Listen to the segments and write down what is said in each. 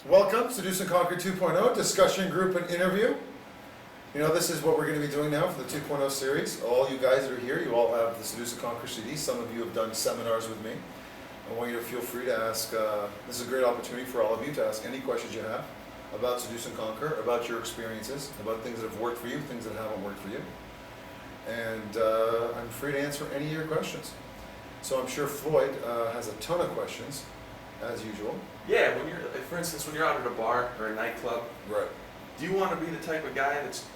Welcome, Seduce and Conquer 2.0, discussion group and interview. You know, this is what we're going to be doing now for the 2.0 series. All you guys that are here, you all have the Seduce and Conquer CD. Some of you have done seminars with me. I want you to feel free to ask, this is a great opportunity for all of you to ask any questions you have about Seduce and Conquer, about your experiences, about things that have worked for you, things that haven't worked for you. And I'm free to answer any of your questions. So I'm sure Floyd has a ton of questions, as usual. Yeah, when you're, for instance, when you're out at a bar or a nightclub, Right. do you want to be the type of guy that's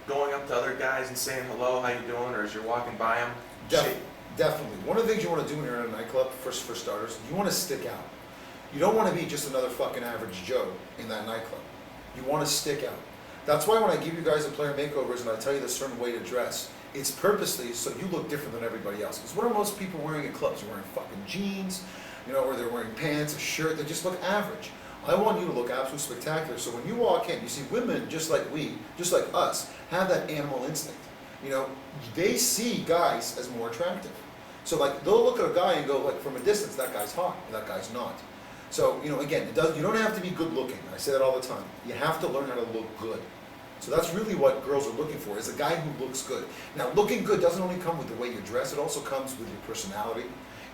going up to other guys and saying hello, how you doing, or as you're walking by them? Definitely. One of the things you want to do when you're in a nightclub, for starters, you want to stick out. You don't want to be just another fucking average Joe in that nightclub. You want to stick out. That's why when I give you guys the player makeovers and I tell you the certain way to dress, it's purposely so you look different than everybody else. Because what are most people wearing in clubs? They're wearing fucking jeans, you know, or they're wearing pants, a shirt. They just look average. I want you to look absolutely spectacular. So when you walk in, you see women just like us, have that animal instinct. You know, they see guys as more attractive. So like they'll look at a guy and go like from a distance, that guy's hot, that guy's not. So, you know, again, you don't have to be good looking. I say that all the time. You have to learn how to look good. So that's really what girls are looking for, is a guy who looks good. Now, looking good doesn't only come with the way you dress, it also comes with your personality.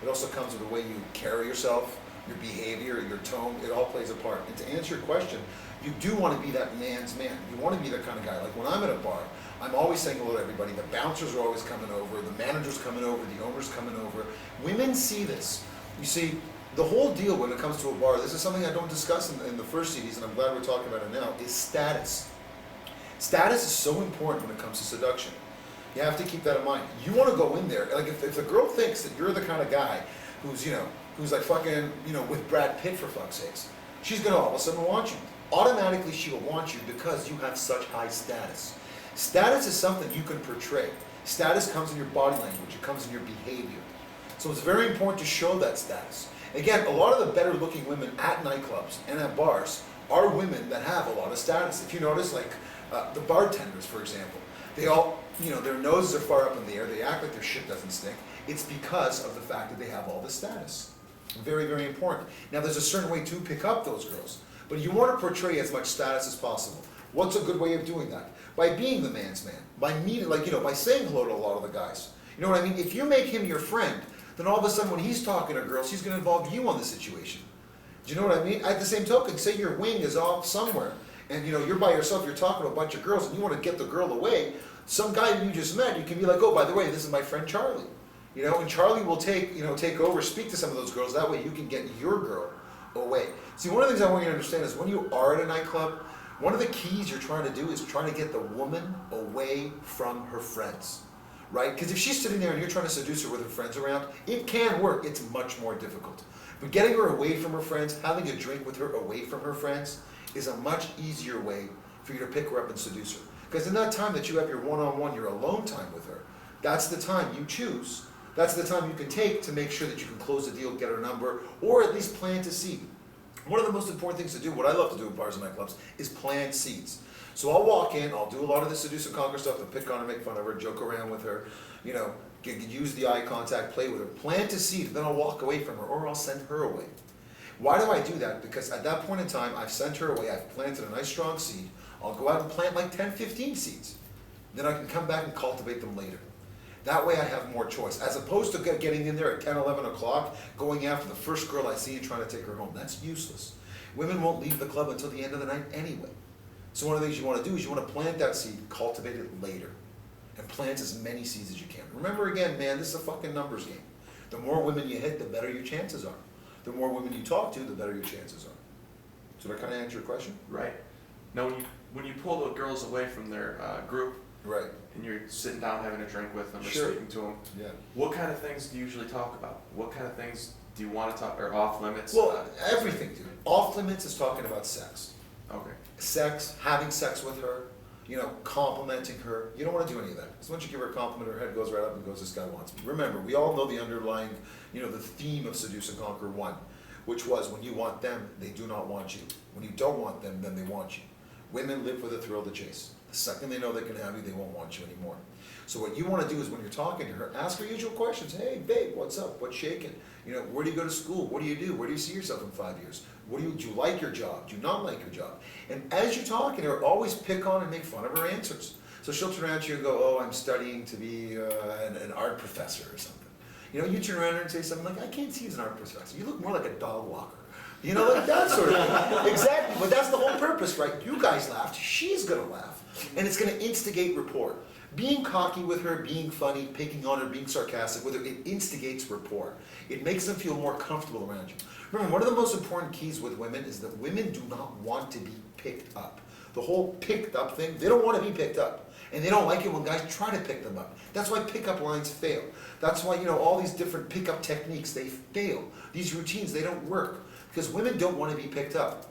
It also comes with the way you carry yourself, your behavior, your tone. It all plays a part. And to answer your question, you do want to be that man's man. You want to be that kind of guy. Like when I'm at a bar, I'm always saying hello to everybody. The bouncers are always coming over, the manager's coming over, the owner's coming over. Women see this. You see, the whole deal when it comes to a bar, this is something I don't discuss in the first CDs, and I'm glad we're talking about it now, is status. Status is so important when it comes to seduction. You have to keep that in mind. You want to go in there, like if a girl thinks that you're the kind of guy who's, you know, who's like fucking, you know, with Brad Pitt for fuck's sakes, she's going to all of a sudden want you. Automatically she will want you because you have such high status. Status is something you can portray. Status comes in your body language, it comes in your behavior. So it's very important to show that status. Again, a lot of the better looking women at nightclubs and at bars are women that have a lot of status. If you notice, like the bartenders, for example, they all, you know, their noses are far up in the air, they act like their shit doesn't stink. It's because of the fact that they have all this status. Very, very important. Now there's a certain way to pick up those girls, but you want to portray as much status as possible. What's a good way of doing that? By being the man's man, by meeting, like, you know, by saying hello to a lot of the guys. You know what I mean? If you make him your friend, then all of a sudden when he's talking to girls, he's going to involve you on the situation. Do you know what I mean? At the same token, say your wing is off somewhere, and you know, you're by yourself, you're talking to a bunch of girls, and you want to get the girl away, some guy you just met, you can be like, oh, by the way, this is my friend Charlie. You know, and Charlie will take over, speak to some of those girls, that way you can get your girl away. See, one of the things I want you to understand is when you are at a nightclub, one of the keys you're trying to do is trying to get the woman away from her friends. Right? Because if she's sitting there and you're trying to seduce her with her friends around, it can work. It's much more difficult. But getting her away from her friends, having a drink with her away from her friends, is a much easier way for you to pick her up and seduce her. Because in that time that you have your one-on-one, your alone time with her, that's the time you choose. That's the time you can take to make sure that you can close the deal, get her number, or at least plant a seed. One of the most important things to do, what I love to do at bars and nightclubs, is plant seeds. So I'll walk in, I'll do a lot of the seduce and conquer stuff, to pick on her, make fun of her, joke around with her, you know, use the eye contact, play with her, plant a seed, then I'll walk away from her, or I'll send her away. Why do I do that? Because at that point in time, I've sent her away, I've planted a nice strong seed, I'll go out and plant like 10, 15 seeds. Then I can come back and cultivate them later. That way I have more choice, as opposed to getting in there at 10, 11 o'clock, going after the first girl I see and trying to take her home. That's useless. Women won't leave the club until the end of the night anyway. So one of the things you want to do is you want to plant that seed, cultivate it later, and plant as many seeds as you can. Remember again, man, this is a fucking numbers game. The more women you hit, the better your chances are. The more women you talk to, the better your chances are. So did I kind of answer your question? Right. Now, when you pull the girls away from their group, right, and you're sitting down having a drink with them or sure, speaking to them, yeah, what kind of things do you usually talk about? What kind of things do you want to talk, or off limits? Well, everything, dude. Off limits is talking about sex. Okay. Sex, having sex with her, you know, complimenting her. You don't want to do any of that. Because once you give her a compliment, her head goes right up and goes, this guy wants me. Remember, we all know the underlying, you know, the theme of Seduce and Conquer 1, which was when you want them, they do not want you. When you don't want them, then they want you. Women live for the thrill of the chase. The second they know they can have you, they won't want you anymore. So what you want to do is when you're talking to her, ask her usual questions. Hey, babe, what's up? What's shaking? You know, where do you go to school? What do you do? Where do you see yourself in 5 years? Do you like your job? Do you not like your job? And as you're talking to her, always pick on and make fun of her answers. So she'll turn around to you and go, oh, I'm studying to be an art professor or something. You know, you turn around and say something like, I can't see you as an art professor. You look more like a dog walker. You know, like that sort of thing. Exactly, but that's the whole purpose, right? You guys laughed, she's gonna laugh. And it's gonna instigate rapport. Being cocky with her, being funny, picking on her, being sarcastic with her, it instigates rapport. It makes them feel more comfortable around you. Remember, one of the most important keys with women is that women do not want to be picked up. The whole picked up thing, they don't want to be picked up. And they don't like it when guys try to pick them up. That's why pickup lines fail. That's why, you know, all these different pickup techniques, they fail. These routines, they don't work. Because women don't want to be picked up.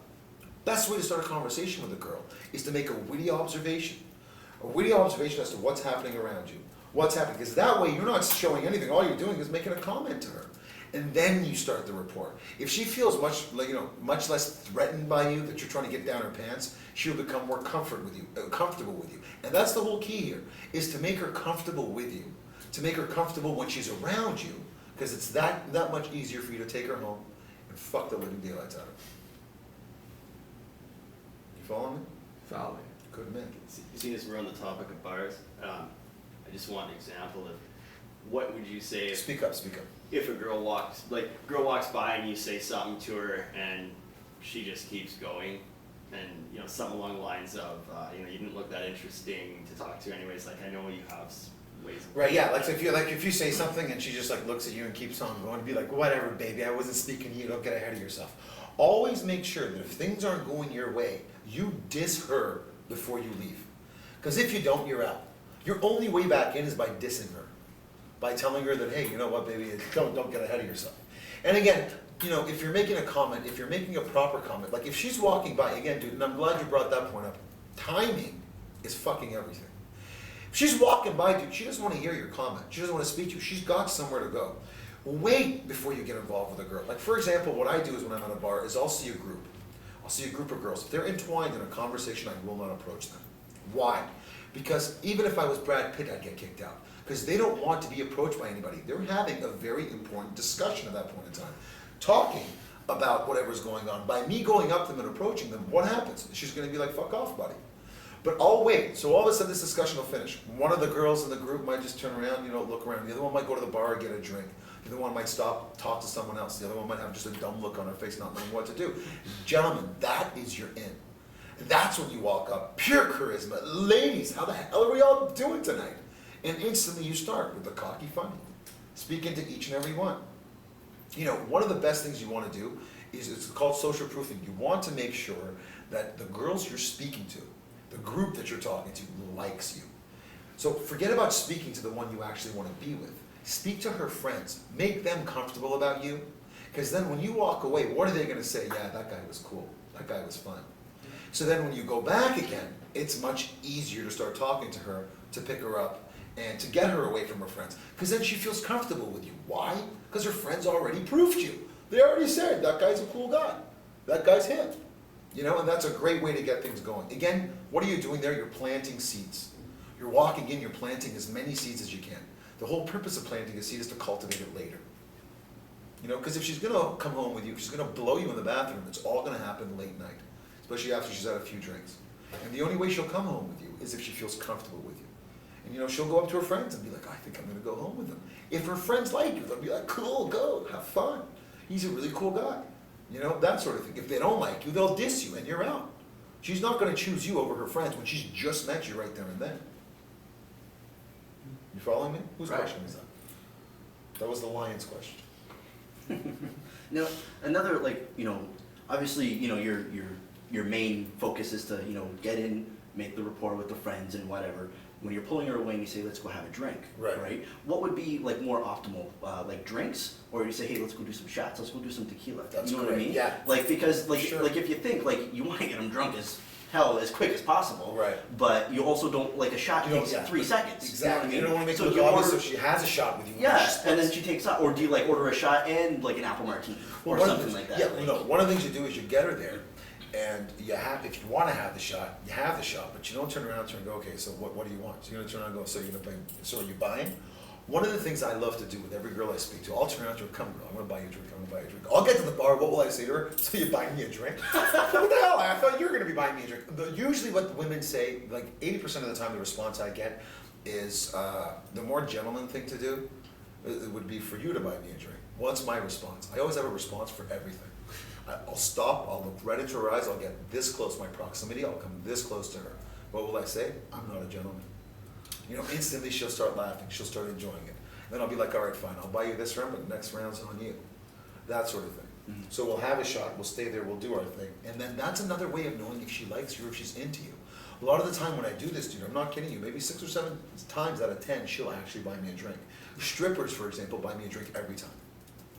Best way to start a conversation with a girl is to make a witty observation. A witty observation as to what's happening around you. What's happening, because that way you're not showing anything, all you're doing is making a comment to her. And then you start the rapport. If she feels much less threatened by you, that you're trying to get down her pants, she'll become more comfortable with you. And that's the whole key here, is to make her comfortable with you. To make her comfortable when she's around you, because it's that much easier for you to take her home and fuck the living daylights out of her. You follow me? Follow me. Good man. Seeing as we're on the topic of bars, I just want an example of what would you say if, Speak up. if a girl walks by and you say something to her and she just keeps going, and you know, something along the lines of you know, you didn't look that interesting to talk to anyways, like I know you have ways of Right, yeah, if you say something and she just like looks at you and keeps on going, be like, whatever baby, I wasn't speaking to you, don't get ahead of yourself. Always make sure that if things aren't going your way, you diss her before you leave. Because if you don't, you're out. Your only way back in is by dissing her. By telling her that, hey, you know what baby, don't get ahead of yourself. And again, you know, if you're making a comment, if you're making a proper comment, like if she's walking by, again dude, and I'm glad you brought that point up, timing is fucking everything. If she's walking by, dude, she doesn't want to hear your comment. She doesn't want to speak to you. She's got somewhere to go. Wait before you get involved with a girl. Like for example, what I do is when I'm at a bar is I'll see a group. I'll see a group of girls. If they're entwined in a conversation, I will not approach them. Why? Because even if I was Brad Pitt, I'd get kicked out. Because they don't want to be approached by anybody. They're having a very important discussion at that point in time. Talking about whatever's going on. By me going up to them and approaching them, what happens? She's going to be like, fuck off, buddy. But I'll wait. So all of a sudden this discussion will finish. One of the girls in the group might just turn around, you know, look around. The other one might go to the bar and get a drink. The other one might stop, talk to someone else. The other one might have just a dumb look on her face, not knowing what to do. Gentlemen, that is your in. That's when you walk up, pure charisma. Ladies, how the hell are we all doing tonight? And instantly you start with the cocky funny. Speaking to each and every one. You know, one of the best things you want to do is, it's called social proofing. You want to make sure that the girls you're speaking to, the group that you're talking to, likes you. So forget about speaking to the one you actually want to be with. Speak to her friends. Make them comfortable about you. Because then when you walk away, what are they going to say? Yeah, that guy was cool. That guy was fun. So then when you go back again, it's much easier to start talking to her, to pick her up, and to get her away from her friends. Because then she feels comfortable with you. Why? Because her friends already proved you. They already said, that guy's a cool guy. That guy's him. You know, and that's a great way to get things going. Again, what are you doing there? You're planting seeds. You're walking in, you're planting as many seeds as you can. The whole purpose of planting a seed is to cultivate it later. You know, because if she's going to come home with you, if she's going to blow you in the bathroom, it's all going to happen late night. Especially after she's had a few drinks. And the only way she'll come home with you is if she feels comfortable with you. And you know, she'll go up to her friends and be like, I think I'm going to go home with him. If her friends like you, they'll be like, cool, go, have fun. He's a really cool guy. You know, that sort of thing. If they don't like you, they'll diss you and you're out. She's not going to choose you over her friends when she's just met you right there and then. You following me? Whose Right. question was that? That was the lion's question. Now, another, like, you know, obviously, you know, your main focus is to, you know, get in, make the rapport with the friends and whatever. When you're pulling her away and you say, let's go have a drink, Right. What would be like more optimal, like drinks, or you say, hey, let's go do some shots, let's go do some tequila. That's you know what I great, mean? yeah. Like, because like Sure. like if you think like you want to get them drunk as hell as quick as possible, Right. But you also don't, like, a shot You don't- takes yeah. 3 seconds. Exactly. You know don't what I want to mean? make it So look you obvious order- if she has a shot with you. Yeah, and then she takes up, or do you like order a shot and like an apple martini or One of the something things- like that? Yeah, like, no, one of the things you do is you get her there, And if you want to have the shot, you have the shot, but you don't turn around to her and go, okay, so what do you want? So you're gonna turn around and go, so are you buying? One of the things I love to do with every girl I speak to, I'll turn around to her, come girl, I'm gonna buy you a drink, I'm gonna buy you a drink. I'll get to the bar, what will I say to her? So you buy me a drink? What the hell, I thought you were gonna be buying me a drink. Usually what the women say, like 80% of the time the response I get is, the more gentleman thing to do, it would be for you to buy me a drink. What's my response? I always have a response for everything. I'll stop, I'll look right into her eyes, I'll get this close, my proximity, I'll come this close to her. What will I say? I'm not a gentleman. You know, instantly she'll start laughing, she'll start enjoying it. Then I'll be like, all right, fine, I'll buy you this round, but the next round's on you. That sort of thing. Mm-hmm. So we'll have a shot, we'll stay there, we'll do our thing. And then that's another way of knowing if she likes you or if she's into you. A lot of the time when I do this, dude, I'm not kidding you, maybe 6 or 7 times out of 10, she'll actually buy me a drink. Strippers, for example, buy me a drink every time.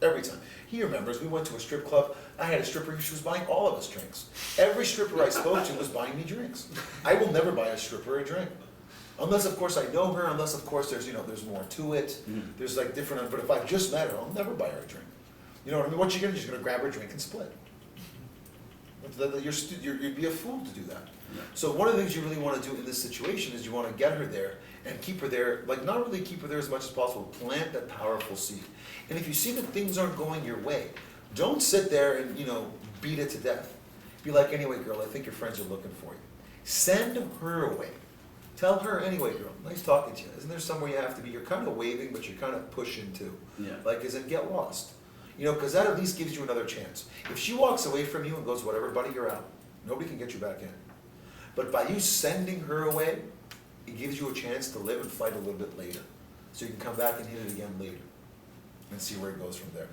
Every time. He remembers, we went to a strip club, I had a stripper, she was buying all of us drinks. Every stripper I spoke to was buying me drinks. I will never buy a stripper a drink. Unless, of course, I know her, unless, of course, there's more to it. Mm-hmm. There's like different, but if I've just met her, I'll never buy her a drink. You know what I mean? What you're just gonna grab her a drink and split. You'd be a fool to do that. Yeah. So one of the things you really wanna do in this situation is you wanna get her there and keep her there, like not really keep her there as much as possible, plant that powerful seed. And if you see that things aren't going your way, don't sit there and, beat it to death. Be like, anyway, girl, I think your friends are looking for you. Send her away. Tell her, anyway, girl, nice talking to you. Isn't there somewhere you have to be? You're kind of waving, but you're kind of pushing too. Yeah. Like, as in, get lost. Because that at least gives you another chance. If she walks away from you and goes, whatever, buddy, you're out. Nobody can get you back in. But by you sending her away, it gives you a chance to live and fight a little bit later. So you can come back and hit it again later and see where it goes from there.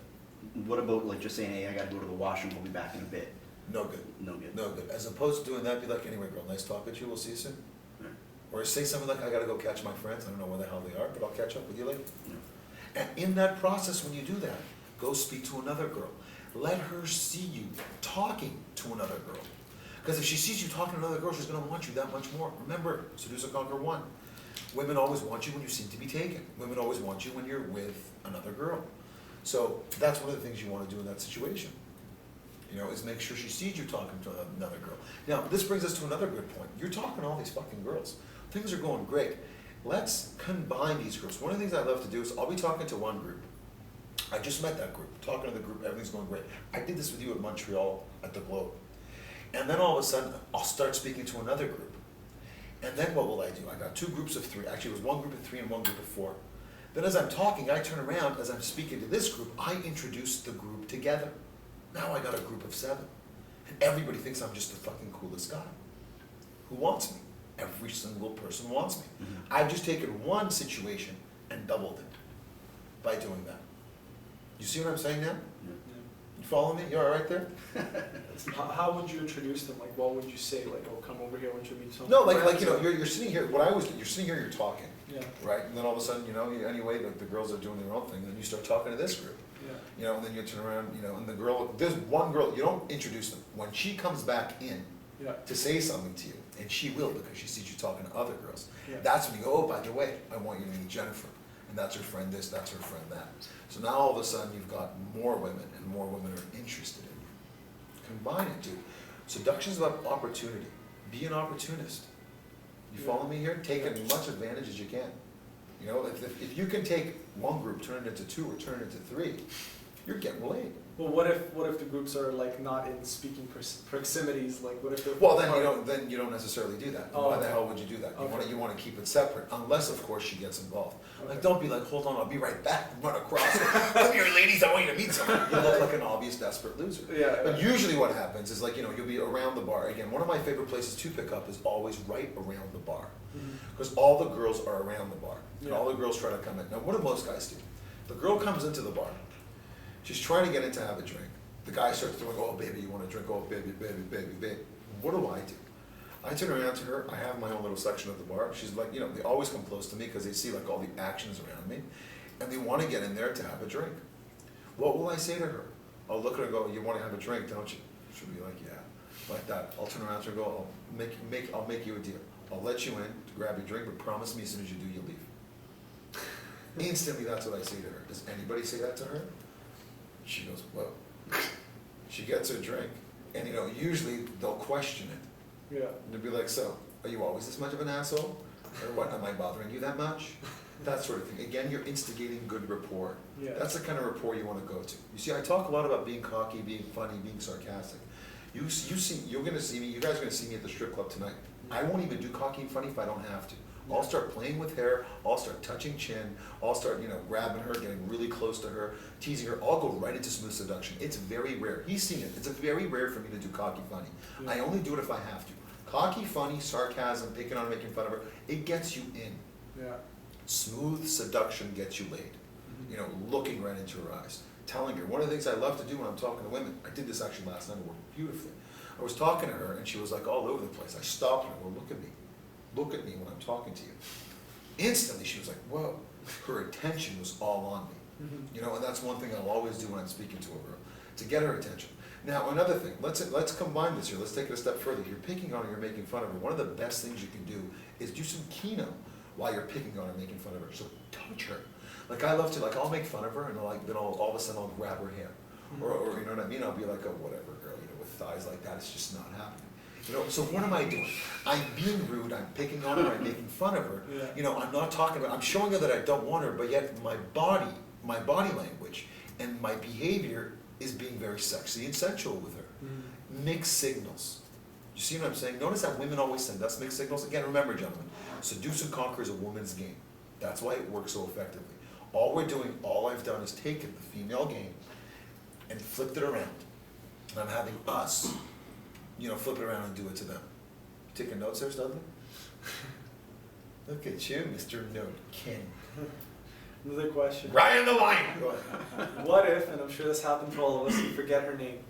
What about like just saying, hey, I gotta go to the washroom, we'll be back in a bit? No good. No good. No good. As opposed to doing that, be like, anyway, girl, nice talking to you, we'll see you soon. Yeah. Or say something like, I gotta go catch my friends, I don't know where the hell they are, but I'll catch up with you later. Yeah. And in that process, when you do that, go speak to another girl. Let her see you talking to another girl. Because if she sees you talking to another girl, she's gonna want you that much more. Remember, Seduce or Conquer 1. Women always want you when you seem to be taken. Women always want you when you're with another girl. So that's one of the things you wanna do in that situation. Is make sure she sees you talking to another girl. Now, this brings us to another good point. You're talking to all these fucking girls. Things are going great. Let's combine these groups. One of the things I love to do is I'll be talking to one group. I just met that group, talking to the group, everything's going great. I did this with you at Montreal at the Globe. And then all of a sudden, I'll start speaking to another group. And then what will I do? I got 2 groups of 3. Actually, it was 1 group of 3 and 1 group of 4. Then as I'm talking, I turn around, as I'm speaking to this group, I introduce the group together. Now I got a group of 7. And everybody thinks I'm just the fucking coolest guy. Who wants me? Every single person wants me. Mm-hmm. I've just taken one situation and doubled it by doing that. You see what I'm saying now? You follow me? You all right there? How would you introduce them? Like, what would you say? Like, oh, come over here, won't you meet some No, friends? you're sitting here. You're sitting here, you're talking, Yeah, right? And then all of a sudden, anyway, the girls are doing their own thing. Then you start talking to this group, yeah, and then you turn around, and the girl. There's one girl. You don't introduce them. When she comes back in yeah, to say something to you, and she will because she sees you talking to other girls. yeah. That's when you go, oh, by the way, I want you to meet Jennifer. And that's her friend this, that's her friend that. So now all of a sudden you've got more women and more women are interested in you. Combine it, dude. Seduction's about opportunity. Be an opportunist. You Yeah. follow me here? Take as much advantage as you can. If you can take one group, turn it into 2 or turn it into 3, you're getting laid. Well, what if the groups are like not in speaking proximities? Like, what if they're Well, then you don't necessarily do that. Oh, Why the okay. hell would you do that? Okay. You wanna keep it separate, unless of course she gets involved. Like, Okay. don't be like, hold on, I'll be right back, run across. Come here, ladies, I want you to meet someone. You look like an obvious desperate loser. Yeah. But usually what happens is like, you'll be around the bar. Again, one of my favorite places to pick up is always right around the bar. Mhm. Because all the girls are around the bar. And Yeah. all the girls try to come in. Now, what do most guys do? The girl comes into the bar. She's trying to get in to have a drink. The guy starts throwing, oh, baby, you want a drink? Oh, baby, baby, baby, baby. What do? I turn around to her. I have my own little section of the bar. She's like, they always come close to me because they see like all the actions around me. And they want to get in there to have a drink. What will I say to her? I'll look at her and go, you want to have a drink, don't you? She'll be like, yeah. Like that. I'll turn around to her and go, I'll make you a deal. I'll let you in to grab your drink, but promise me as soon as you do, you'll leave. Instantly, that's what I say to her. Does anybody say that to her? She goes, whoa. She gets her drink, And usually they'll question it. Yeah. And they'll be like, so, are you always this much of an asshole? Or what, am I bothering you that much? That sort of thing. Again, you're instigating good rapport. Yeah. That's the kind of rapport you want to go to. You see, I talk a lot about being cocky, being funny, being sarcastic. You're gonna see me, you guys are gonna see me at the strip club tonight. I won't even do cocky and funny if I don't have to. I'll start playing with hair, I'll start touching chin, I'll start, grabbing her, getting really close to her, teasing her, I'll go right into smooth seduction. It's very rare. He's seen it. It's very rare for me to do cocky funny. Yeah. I only do it if I have to. Cocky, funny, sarcasm, picking on her, making fun of her, it gets you in. Yeah. Smooth seduction gets you laid. Looking right into her eyes, telling her. One of the things I love to do when I'm talking to women, I did this actually last night, it worked beautifully. I was talking to her and she was like all over the place. I stopped her, well, look at me. Look at me when I'm talking to you. Instantly she was like, whoa. Her attention was all on me. And that's one thing I'll always do when I'm speaking to a girl, to get her attention. Now, another thing, let's combine this here, let's take it a step further. If you're picking on her, you're making fun of her, one of the best things you can do is do some keno while you're picking on her, making fun of her. So touch her. Like I love to, I'll make fun of her and then all of a sudden I'll grab her hair. Or you know what I mean? I'll be like, oh, whatever, girl, with thighs like that, it's just not happening. So what am I doing? I'm being rude, I'm picking on her, I'm making fun of her. Yeah. I'm not talking about, I'm showing her that I don't want her, but yet my body language and my behavior is being very sexy and sensual with her. Mixed signals. You see what I'm saying? Notice that women always send us mixed signals. Again, remember, gentlemen, seduce and conquer is a woman's game. That's why it works so effectively. All I've done is taken the female game and flipped it around. And I'm having us, flip it around and do it to them. You taking notes there, Studley? Look at you, Mr. Note King. Another question. Ryan the Lion! Go ahead. What if, and I'm sure this happened to all of us, you forget her name?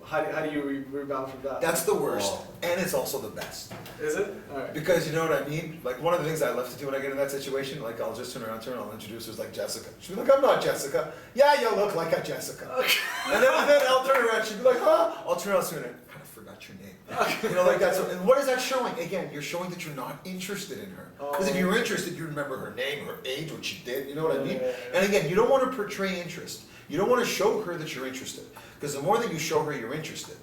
How do you rebound from that? That's the worst, and it's also the best. Is it? All right. Because you know what I mean? Like one of the things I love to do when I get in that situation, I'll just turn around to her and I'll introduce her as like Jessica. She'll be like, I'm not Jessica. Yeah, you look like a Jessica. Okay. And then I'll turn around, she'll be like, huh? I'll turn around soon and I kind of forgot your name. Like that. So, and what is that showing? Again, you're showing that you're not interested in her. Because if you're interested, you remember her name, her age, what she did, you know what I mean? Yeah. And again, you don't want to portray interest. You don't want to show her that you're interested. Because the more that you show her you're interested,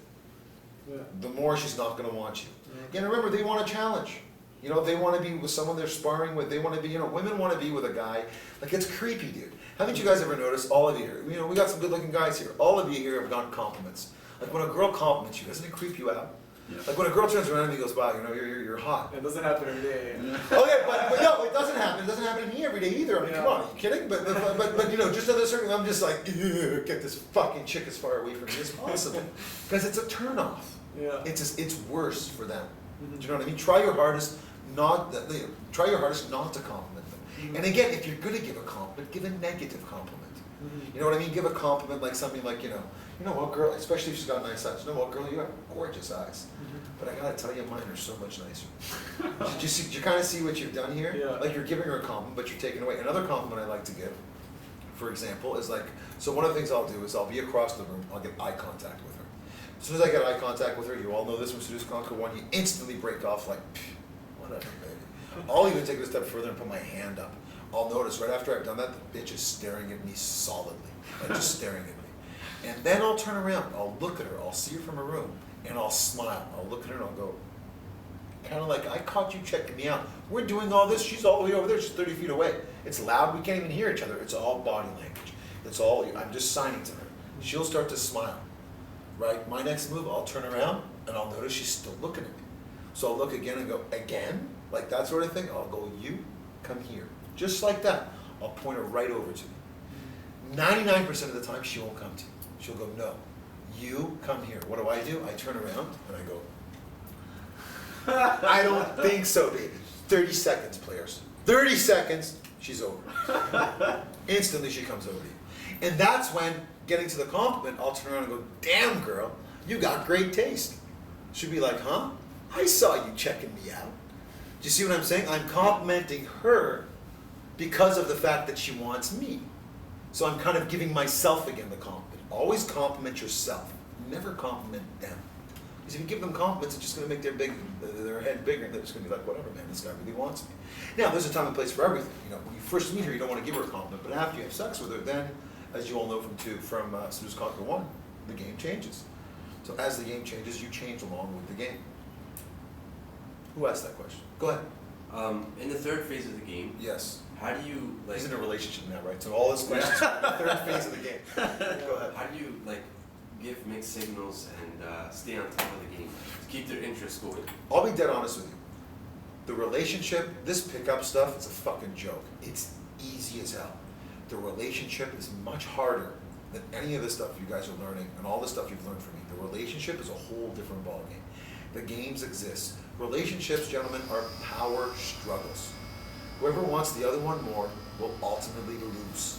the more she's not going to want you. Again, remember, they want a challenge. They want to be with someone they're sparring with. They want to be, women want to be with a guy. Like, it's creepy, dude. Haven't you guys ever noticed, all of you here, we got some good looking guys here. All of you here have gotten compliments. Like, when a girl compliments you, doesn't it creep you out? Yeah. Like, when a girl turns around and he goes, wow, you're hot. It doesn't happen every day. Okay, but no, it doesn't happen. It doesn't happen to me every day either. I mean, come on, are you kidding? But just at a certain, I'm just like, get this fucking chick as far away from me as possible. Because it's a turnoff. Yeah. It's worse for them. Do you know what I mean? Try your hardest not to compliment them. And again, if you're gonna give a compliment, give a negative compliment. You know what I mean? Give a compliment like something like, you know what, girl, especially if she's got nice eyes. You know what, girl, you have gorgeous eyes. But I gotta tell you, mine are so much nicer. Did you kind of see what you've done here? Yeah. Like you're giving her a compliment, but you're taking away. Another compliment I like to give, for example, is like, so one of the things I'll do is I'll be across the room, I'll get eye contact with her. As soon as I get eye contact with her, you all know this from Seduce Conquer 1, you instantly break off like, whatever, baby. I'll even take it a step further and put my hand up. I'll notice right after I've done that, the bitch is staring at me solidly, like just staring at me. And then I'll turn around, I'll look at her, I'll see her from her room, and I'll smile. I'll look at her and I'll go, kind of like, I caught you checking me out. We're doing all this, she's all the way over there, she's 30 feet away. It's loud, we can't even hear each other. It's all body language. It's all, I'm just signing to her. She'll start to smile. Right, my next move, I'll turn around and I'll notice she's still looking at me. So I'll look again and go, again? Like that sort of thing. I'll go, you come here. Just like that. I'll point her right over to me. 99% of the time, she won't come to me. She'll go, no, you come here. What do? I turn around and I go, I don't think so, baby. 30 seconds, players. 30 seconds, she's over. Instantly, she comes over to you. And that's when, getting to the compliment, I'll turn around and go, damn girl, you got great taste. She'll be like, huh? I saw you checking me out. Do you see what I'm saying? I'm complimenting her because of the fact that she wants me. So I'm kind of giving myself again the compliment. Always compliment yourself. Never compliment them. Because if you give them compliments, it's just going to make their head bigger, and they're just going to be like, whatever, man, this guy really wants me. Now, there's a time and place for everything. When you first meet her, you don't want to give her a compliment, but after you have sex with her, then, as you all know from Seduce Conquer 1, the game changes. So as the game changes, you change along with the game. Who asked that question? Go ahead. In the third phase of the game, Yes. how do you like? He's in a relationship now, right? So all his questions are in the third phase of the game. Go ahead. How do you like give mixed signals and stay on top of the game to keep their interest going? I'll be dead honest with you. The relationship, this pickup stuff, it's a fucking joke. It's easy as hell. The relationship is much harder than any of the stuff you guys are learning and all the stuff you've learned from me. The relationship is a whole different ballgame. The games exist. Relationships, gentlemen, are power struggles. Whoever wants the other one more will ultimately lose.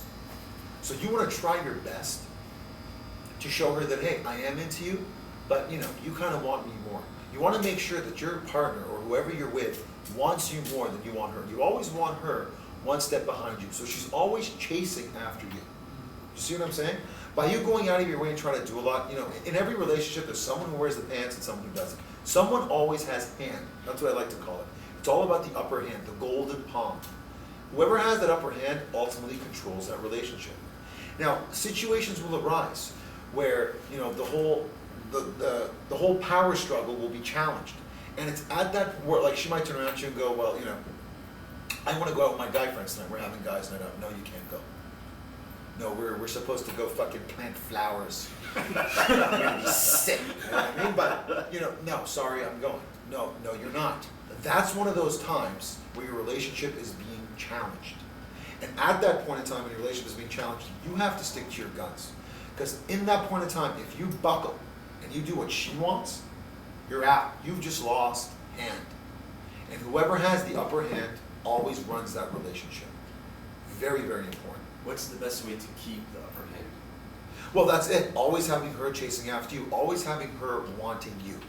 So you want to try your best to show her that, hey, I am into you, but you kind of want me more. You want to make sure that your partner or whoever you're with wants you more than you want her. You always want her one step behind you. So she's always chasing after you. You see what I'm saying? By you going out of your way and trying to do a lot, in every relationship there's someone who wears the pants and someone who doesn't. Someone always has hand. That's what I like to call it. It's all about the upper hand, the golden palm. Whoever has that upper hand ultimately controls that relationship. Now, situations will arise where, the whole power struggle will be challenged. And it's at that where, like, she might turn around to you and go, well, I want to go out with my guy friends tonight. We're having guys night out. No, you can't go. No, we're supposed to go fucking plant flowers. Sick. You know what I mean? But, no, sorry, I'm going. No, you're not. That's one of those times where your relationship is being challenged. And at that point in time when your relationship is being challenged, you have to stick to your guns. Because in that point in time, if you buckle and you do what she wants, you're out. You've just lost hand. And whoever has the upper hand always runs that relationship. Very, very important. What's the best way to keep the upper hand? Well, that's it. Always having her chasing after you. Always having her wanting you.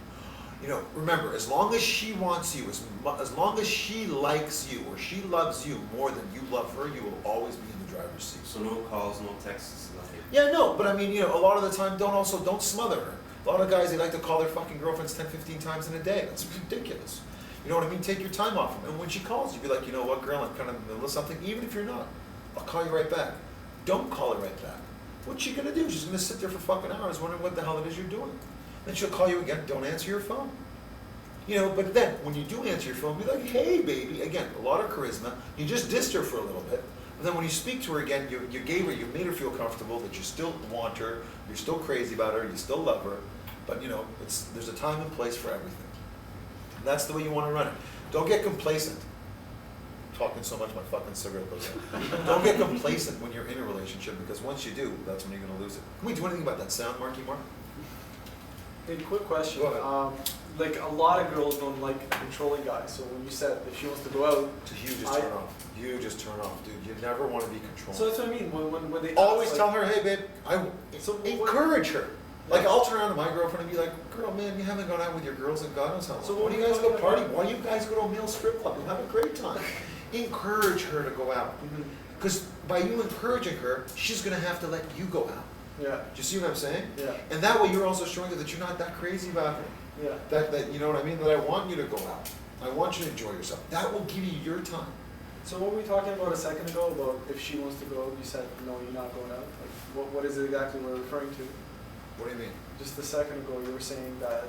Remember, as long as she wants you, as long as she likes you or she loves you more than you love her, you will always be in the driver's seat. So no calls, no texts, nothing. Yeah, no, but I mean, a lot of the time, don't smother her. A lot of guys, they like to call their fucking girlfriends 10, 15 times in a day. That's ridiculous. You know what I mean? Take your time off them. And when she calls, you be like, you know what, girl, I'm kind of in the middle of something. Even if you're not, I'll call you right back. Don't call her right back. What's she gonna do? She's gonna sit there for fucking hours wondering what the hell it is you're doing. Then she'll call you again, don't answer your phone. But then, when you do answer your phone, be like, hey, baby. Again, a lot of charisma. You just dissed her for a little bit. And then when you speak to her again, you made her feel comfortable, that you still want her, you're still crazy about her, you still love her. But, there's a time and place for everything. And that's the way you want to run it. Don't get complacent. I'm talking so much, my fucking cigarette goes out. Don't get complacent when you're in a relationship, because once you do, that's when you're going to lose it. Can we do anything about that sound, Marky Mark? Hey, quick question. Go ahead. Like, a lot of girls don't like controlling guys. So when you said if she wants to go out, You just turn off. You just turn off, dude. You never want to be controlled. so that's what I mean. When they Always ask, tell her, hey, babe, So what- encourage her. Like, I'll turn around to my girlfriend and be like, girl, man, you haven't gone out with your girls in God knows how long. So Why what do are you you guys go talking party? about? Why do you guys go to a male strip club and have a great time? Encourage her to go out. Mhm. Because by you encouraging her, she's going to have to let you go out. Yeah, Do you see what I'm saying? yeah, And that way you're also showing her that you're not that crazy about her. yeah. That you know what I mean? That I want you to go out. I want you to enjoy yourself. That will give you your time. So what were we talking about a second ago about if she wants to go out? You said no, you're not going out. Like, what is it exactly we're referring to? What do you mean? Just a second ago, you were saying that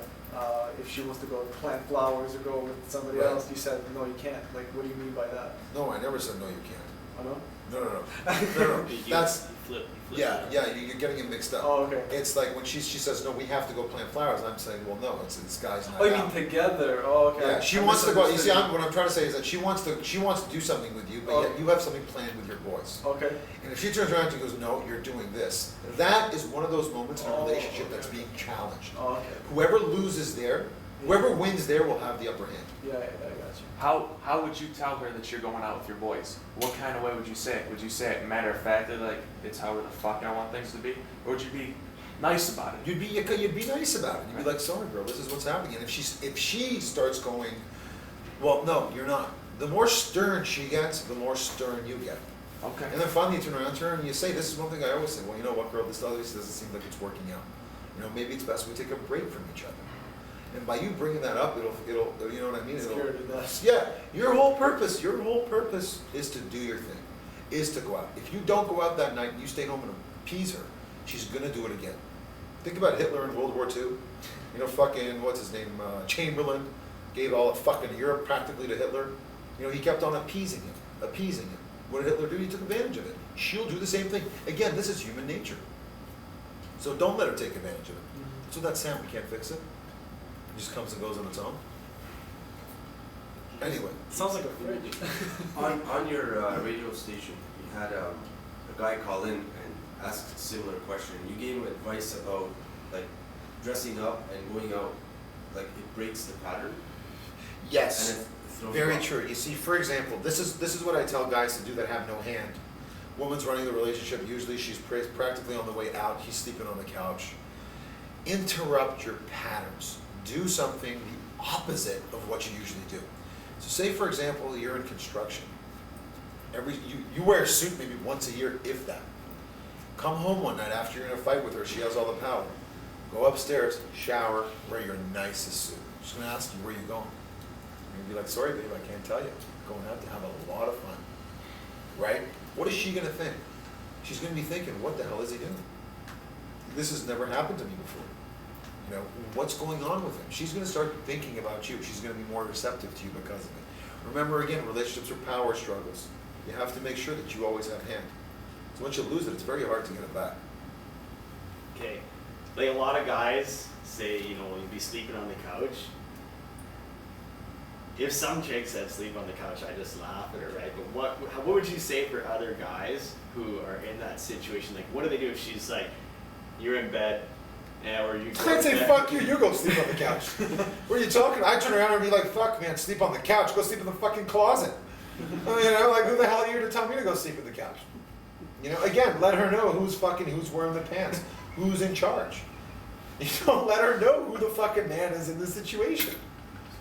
if she wants to go plant flowers or go with somebody Right. else, you said no, you can't. Like, what do you mean by that? No, I never said no, you can't. I know. No. That's, You flip yeah, it. yeah, you're getting it mixed up. Oh, okay. It's like when she says, no, we have to go plant flowers, and I'm saying, well, no, it's guys not Oh, you mean out. together? Oh, okay. Yeah, she I wants to go, you see, misunderstood what I'm trying to say is that she wants to do something with you, but Oh. yet you have something planned with your boys. Okay. And if she turns around and goes, no, you're doing this, that is one of those moments in a Oh, relationship okay. that's being challenged. Oh, okay. Whoever loses there, whoever wins there will have the upper hand. Yeah, I got you. How would you tell her that you're going out with your boys? What kind of way would you say it? Would you say it matter of factly, like it's however the fuck I want things to be, or would you be nice about it? You'd be nice about it. You'd be like, sorry, girl, this is what's happening. And if she starts going, well, no, you're not. The more stern she gets, the more stern you get. Okay. And then finally you turn around to her and you say, this is one thing I always say, well, you know what, girl, this obviously doesn't seem like it's working out. Maybe it's best we take a break from each other. And by you bringing that up, it'll you know what I mean? Scared to death. Yeah, your whole purpose is to do your thing, is to go out. If you don't go out that night and you stay home and appease her, she's gonna do it again. Think about Hitler in World War II. You know, fucking, what's his name, Chamberlain, gave all of fucking Europe practically to Hitler. You know, he kept on appeasing him. What did Hitler do? He took advantage of it. She'll do the same thing. Again, this is human nature. So don't let her take advantage of it. So that's Sam, we can't fix it. It just comes and goes on its own. Anyway. Sounds like a fridge. On your radio station, you had a guy call in and ask a similar question. You gave him advice about like dressing up and going out, like it breaks the pattern. Yes. And it throws Very off. true. You see, for example, this is what I tell guys to do that have no hand. Woman's running the relationship. Usually she's practically on the way out. He's sleeping on the couch. Interrupt your patterns. Do something the opposite of what you usually do. So say, for example, you're in construction. You wear a suit maybe once a year, if that. Come home one night after you're in a fight with her. She has all the power. Go upstairs, shower, wear your nicest suit. She's going to ask you, where you going? You're going to be like, sorry, babe, I can't tell you. I'm going out to have a lot of fun. Right? What is she going to think? She's going to be thinking, what the hell is he doing? This has never happened to me before. You know, what's going on with him? She's going to start thinking about you. She's going to be more receptive to you because of it. Remember, again, relationships are power struggles. You have to make sure that you always have hand. So once you lose it, it's very hard to get it back. Okay, like a lot of guys say, you know, you'd be sleeping on the couch. If some chick said sleep on the couch, I just laugh at her, right? But what would you say for other guys who are in that situation? Like, what do they do if she's like, you're in bed, or you? I'd say, fuck you, you go sleep on the couch. What are you talking? I turn around and be like, fuck man, sleep on the couch, go sleep in the fucking closet. You know, like who the hell are you to tell me to go sleep in the couch? You know, again, let her know who's wearing the pants, who's in charge. You don't let her know who the fucking man is in this situation.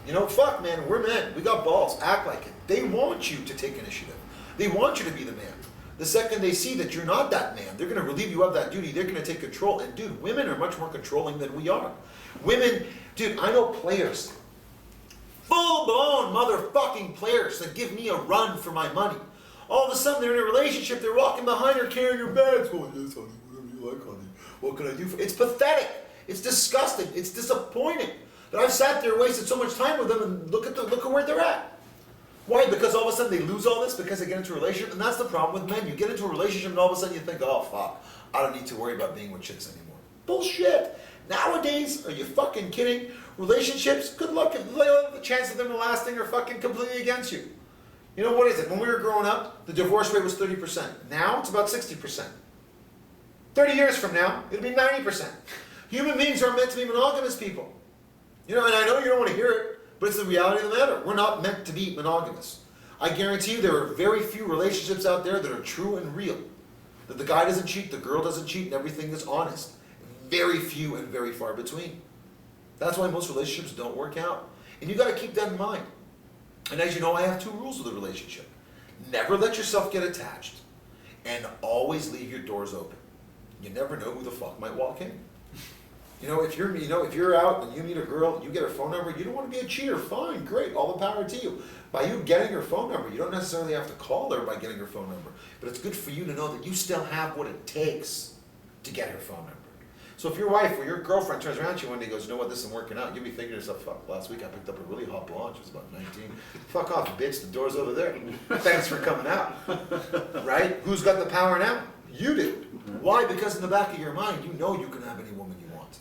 You know, fuck man, we're men, we got balls, act like it. They want you to take initiative. They want you to be the man. The second they see that you're not that man, they're gonna relieve you of that duty, they're gonna take control. And dude, women are much more controlling than we are. Women, dude, I know players, full-blown motherfucking players that give me a run for my money. All of a sudden they're in a relationship, they're walking behind her carrying her bags, going, yes honey, whatever you like honey, what can I do for you? It's pathetic, it's disgusting, it's disappointing that I've sat there wasted so much time with them and look at where they're at. Why? Because all of a sudden they lose all this because they get into a relationship, and that's the problem with men. You get into a relationship and all of a sudden you think, oh fuck, I don't need to worry about being with chicks anymore. Bullshit. Nowadays, are you fucking kidding? Relationships, good luck. The chances of them lasting are fucking completely against you. You know, what is it? When we were growing up, the divorce rate was 30%. Now, it's about 60%. 30 years from now, it'll be 90%. Human beings aren't meant to be monogamous people. You know, and I know you don't want to hear it, but it's the reality of the matter. We're not meant to be monogamous. I guarantee you there are very few relationships out there that are true and real. That the guy doesn't cheat, the girl doesn't cheat, and everything is honest. Very few and very far between. That's why most relationships don't work out. And you got to keep that in mind. And as you know, I have two rules with a relationship. Never let yourself get attached, and always leave your doors open. You never know who the fuck might walk in. You know, if you're out and you meet a girl, you get her phone number, you don't want to be a cheater, fine, great, all the power to you. By you getting her phone number, you don't necessarily have to call her by getting her phone number, but it's good for you to know that you still have what it takes to get her phone number. So if your wife or your girlfriend turns around to you one day and goes, you know what, this isn't working out, you'll be thinking to yourself, fuck, last week I picked up a really hot blonde, she was about 19. Fuck off, bitch, the door's over there. Thanks for coming out. Right? Who's got the power now? You do. Why? Because in the back of your mind, you know you can have any woman you want.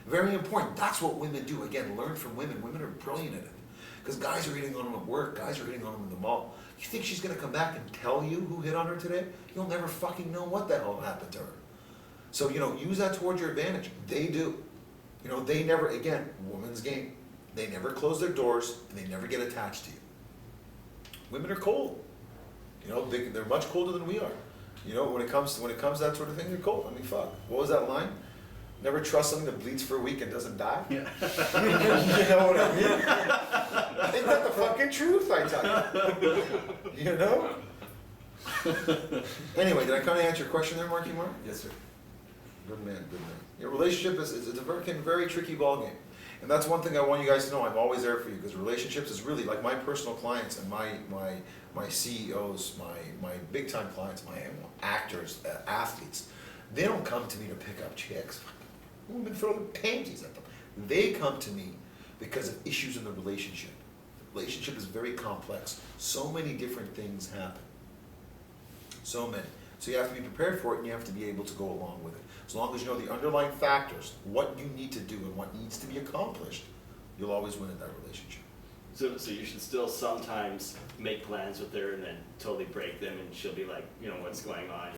Very important. That's what women do. Again, learn from women. Women are brilliant at it. Because guys are hitting on them at work, guys are hitting on them in the mall. You think she's going to come back and tell you who hit on her today? You'll never fucking know what the hell happened to her. So, you know, use that towards your advantage. They do. You know, they never, again, woman's game. They never close their doors and they never get attached to you. Women are cold. You know, they're much colder than we are. You know, when it comes to that sort of thing, they're cold. I mean, fuck. What was that line? Never trust something that bleeds for a week and doesn't die. Yeah. You know what I mean? Ain't that the fucking truth, I tell you? You know? Anyway, did I kind of answer your question there, Marky Mark? Yes, sir. Good man, good man. Your relationship is a very tricky ballgame. And that's one thing I want you guys to know. I'm always there for you, because relationships is really like my personal clients and my CEOs, my big time clients, my actors, athletes. They don't come to me to pick up chicks. women throwing panties at them. They come to me because of issues in the relationship. The relationship is very complex. So many different things happen. So many. So you have to be prepared for it, and you have to be able to go along with it. As long as you know the underlying factors, what you need to do and what needs to be accomplished, you'll always win in that relationship. So you should still sometimes make plans with her and then totally break them, and she'll be like, you know, what's going on?